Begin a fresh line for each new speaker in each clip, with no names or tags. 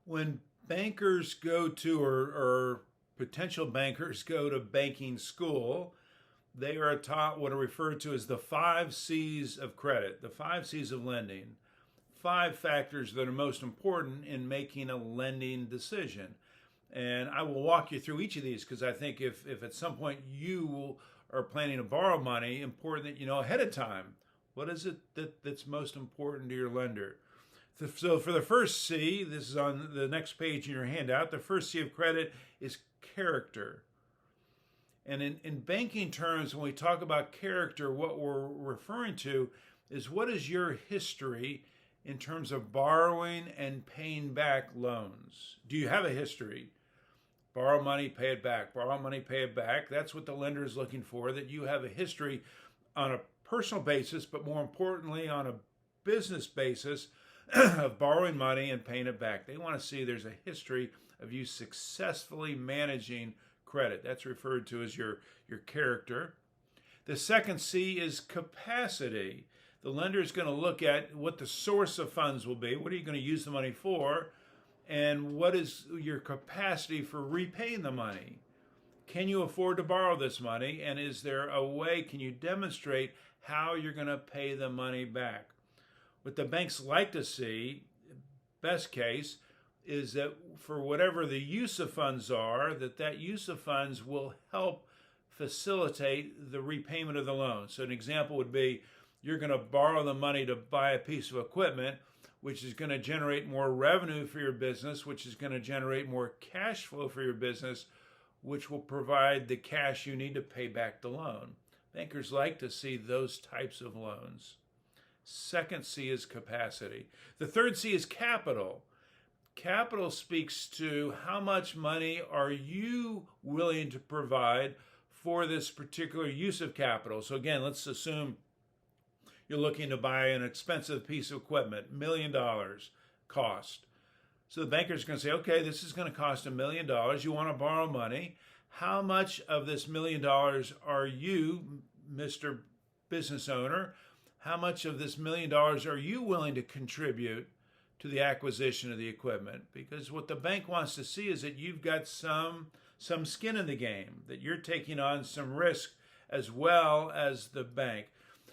When bankers go to, or potential bankers go to banking school, they are taught what are referred to as the 5 C's of credit, the 5 C's of lending. 5 factors that are most important in making a lending decision. And I will walk you through each of these because I think if at some point you are planning to borrow money, important that you know ahead of time what is it that's most important to your lender. So for the first C, this is on the next page in your handout, the first C of credit is character. And in banking terms, when we talk about character, what we're referring to is what is your history in terms of borrowing and paying back loans. Do you have a history? Borrow money, pay it back. Borrow money, pay it back. That's what the lender is looking for, that you have a history on a personal basis, but more importantly on a business basis of borrowing money and paying it back. They want to see there's a history of you successfully managing credit. That's referred to as your character. The second C is capacity. The lender is going to look at what the source of funds will be. What are you going to use the money for? And what is your capacity for repaying the money? Can you afford to borrow this money? And is there a way, can you demonstrate how you're going to pay the money back? What the banks like to see, best case, is that for whatever the use of funds are, that use of funds will help facilitate the repayment of the loan. So an example would be you're going to borrow the money to buy a piece of equipment, which is going to generate more revenue for your business, which is going to generate more cash flow for your business, which will provide the cash you need to pay back the loan. Bankers like to see those types of loans. Second C is capacity. The third C is capital. Capital speaks to how much money are you willing to provide for this particular use of capital. So again, let's assume you're looking to buy an expensive piece of equipment, $1 million cost. So the banker's going to say, okay, this is going to cost $1 million. You want to borrow money. How much of this $1 million are you, Mr. Business Owner, how much of this $1 million are you willing to contribute to the acquisition of the equipment? Because what the bank wants to see is that you've got some skin in the game, that you're taking on some risk as well as the bank.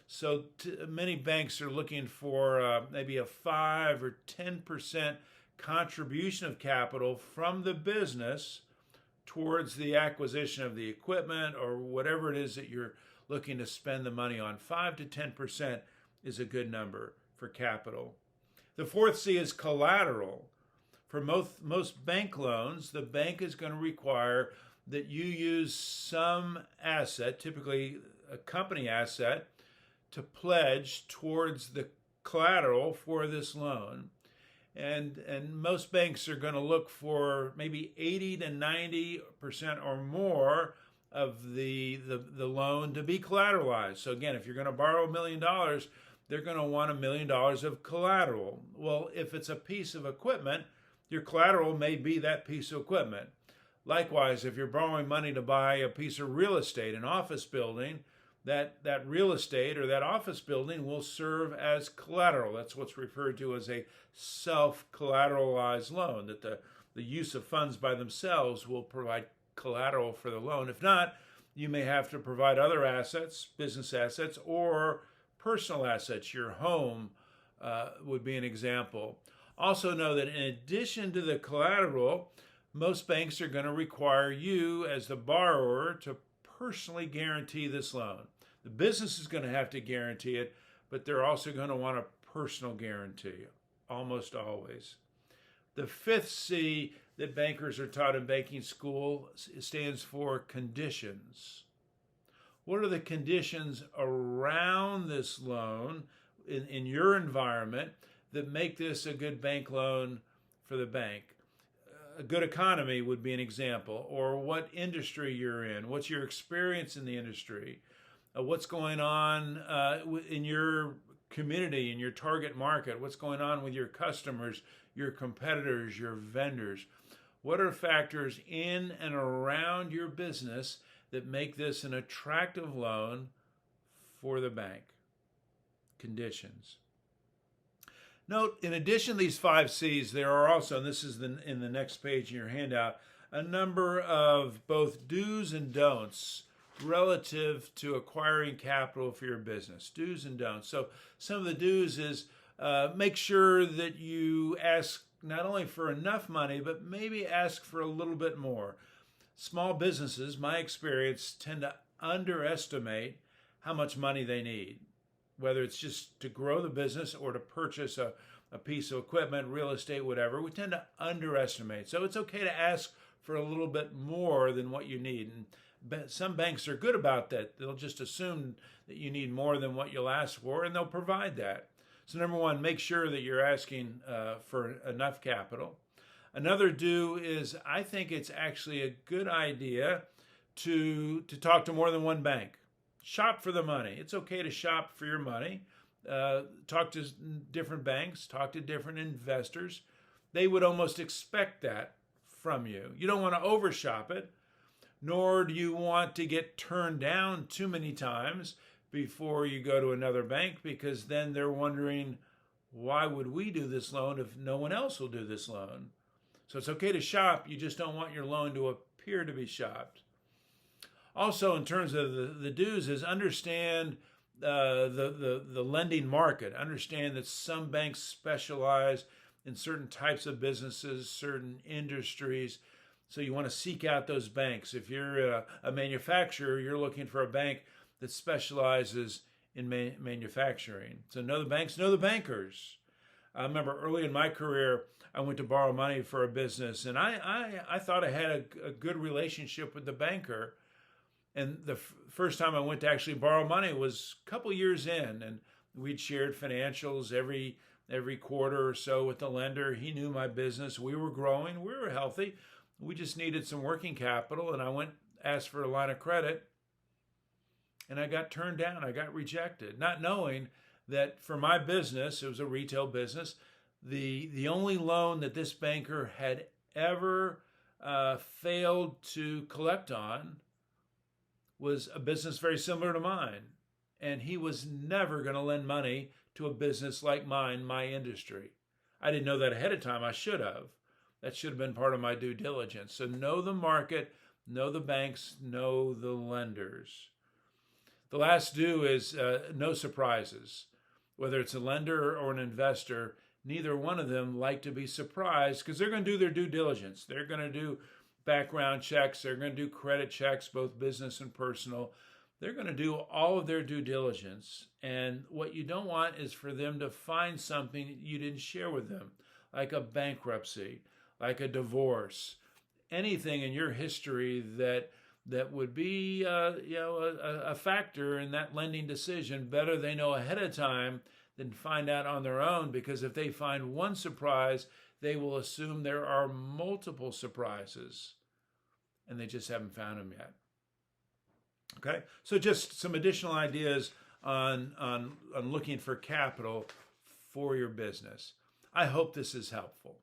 So many banks are looking for maybe a 5 or 10% contribution of capital from the business towards the acquisition of the equipment or whatever it is that you're looking to spend the money on. 5 to 10% is a good number for capital. The fourth C is collateral. For most bank loans, the bank is going to require that you use some asset, typically a company asset, to pledge towards the collateral for this loan. And most banks are going to look for maybe 80 to 90% or more of the loan to be collateralized. So again, if you're going to borrow $1 million, they're going to want $1 million of collateral. Well, if it's a piece of equipment, your collateral may be that piece of equipment. Likewise, if you're borrowing money to buy a piece of real estate, an office building, that real estate or that office building will serve as collateral. That's what's referred to as a self-collateralized loan, that the use of funds by themselves will provide collateral for the loan. If not, you may have to provide other assets, business assets, or personal assets. Your home would be an example. Also know that in addition to the collateral, most banks are going to require you as the borrower to personally guarantee this loan. The business is going to have to guarantee it, but they're also going to want a personal guarantee, almost always. The fifth C that bankers are taught in banking school stands for conditions. What are the conditions around this loan in your environment that make this a good bank loan for the bank? A good economy would be an example, or what industry you're in, what's your experience in the industry, what's going on in your community, in your target market, what's going on with your customers, your competitors, your vendors. What are factors in and around your business that make this an attractive loan for the bank? Conditions. Note, in addition to these 5 C's, there are also, and this is in the next page in your handout, a number of both do's and don'ts relative to acquiring capital for your business. Do's and don'ts. So some of the do's is make sure that you ask not only for enough money, but maybe ask for a little bit more. Small businesses, my experience, tend to underestimate how much money they need, whether it's just to grow the business or to purchase a piece of equipment, real estate, whatever. We tend to underestimate. So it's okay to ask for a little bit more than what you need. And some banks are good about that. They'll just assume that you need more than what you'll ask for, and they'll provide that. So number one, make sure that you're asking for enough capital. Another do is I think it's actually a good idea to talk to more than one bank. Shop for the money. It's okay to shop for your money. Talk to different banks, talk to different investors. They would almost expect that from you. You don't want to overshop it, nor do you want to get turned down too many times before you go to another bank, because then they're wondering, why would we do this loan if no one else will do this loan? So it's okay to shop. You just don't want your loan to appear to be shopped. Also, in terms of the do's, is understand the lending market. Understand that some banks specialize in certain types of businesses, certain industries. So you want to seek out those banks. If you're a manufacturer, you're looking for a bank that specializes in manufacturing. So know the banks, know the bankers. I remember early in my career, I went to borrow money for a business, and I thought I had a good relationship with the banker. And the first time I went to actually borrow money was a couple years in, and we'd shared financials every quarter or so with the lender. He knew my business. We were growing. We were healthy. We just needed some working capital, and I went asked for a line of credit, and I got turned down. I got rejected, not knowing that for my business, it was a retail business, the only loan that this banker had ever failed to collect on was a business very similar to mine. And he was never going to lend money to a business like mine, my industry. I didn't know that ahead of time. I should have. That should have been part of my due diligence. So know the market, know the banks, know the lenders. The last do is no surprises. Whether it's a lender or an investor, neither one of them like to be surprised because they're going to do their due diligence. They're going to do background checks. They're going to do credit checks, both business and personal. They're going to do all of their due diligence. And what you don't want is for them to find something you didn't share with them, like a bankruptcy, like a divorce, anything in your history that would be a factor in that lending decision. Better they know ahead of time than find out on their own, because if they find one surprise, they will assume there are multiple surprises, and they just haven't found them yet. Okay, so just some additional ideas on looking for capital for your business. I hope this is helpful.